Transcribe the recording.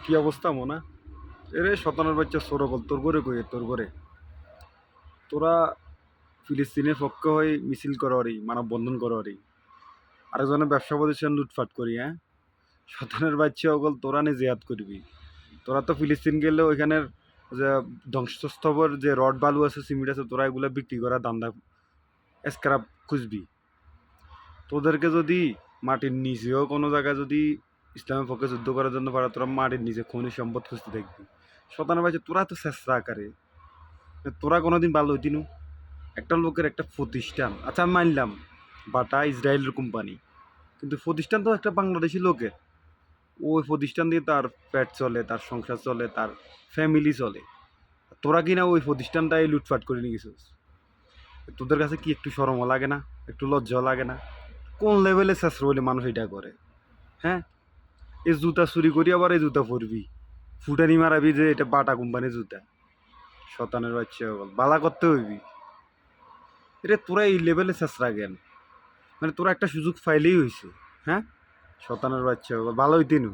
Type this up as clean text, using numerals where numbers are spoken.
কি অবস্থা মোনা? এরে শতানের বাচ্চা সরকল তোর করে কই তোর করে তোরা ফিলিস্তিনের পক্ষে হয়ে মিছিল কররি মানববন্ধন কররি আরেকজনের ব্যবসা প্রতিষ্ঠান লুটফাট করি, হ্যাঁ? শতানের বাচ্চা অকল তোরা নে জেহাদ করবি। তোরা তো ফিলিস্তিন গেলে ওইখানের যে ধ্বংসস্তবর যে রড বালু আছে সিমেন্ট আছে তোরা এগুলা বিক্রি করা দান্দা স্ক্র্যাপ খুঁজবি। তোদেরকে যদি মাটির নিচেও কোনো জায়গায় যদি ইসলামের পক্ষে যুদ্ধ করার জন্য পারে তোরা মাটির নিচে খনিজ সম্পদ খুঁজতে থাকবি। শতানের বাচ্চা তোরা তো চেষ্টা আকারে তোরা কোনোদিন ভালো হইতিনু। একটা লোকের একটা প্রতিষ্ঠান, আচ্ছা আমি মানলাম বাটা ইসরায়েলের কোম্পানি, কিন্তু প্রতিষ্ঠান তো একটা বাংলাদেশি লোকের। ওই প্রতিষ্ঠান দিয়ে তার পেট চলে, তার সংসার চলে, তার ফ্যামিলি চলে। তোরা কিনা ওই প্রতিষ্ঠানটাই লুটপাট করে নিয়ে গেছিস। তোদের কাছে কি একটু শরমও লাগে না? একটু লজ্জাও লাগে না? কোন লেভেলে শেষ বলে মানুষ এটা করে? হ্যাঁ, এই জুতা চুরি করি আবার এই জুতা পরবি, ফুটানি মারাবি যে এটা বাটা কোম্পানির জুতা। শতানের বাচ্চা বালা করতে হইবি। এটা তোরা এই লেভেলে শেষ রাখেন, মানে তোরা একটা সুযোগ পাইলেই হয়েছে। হ্যাঁ, শতানের বাচ্চা ভালো হইতিনু।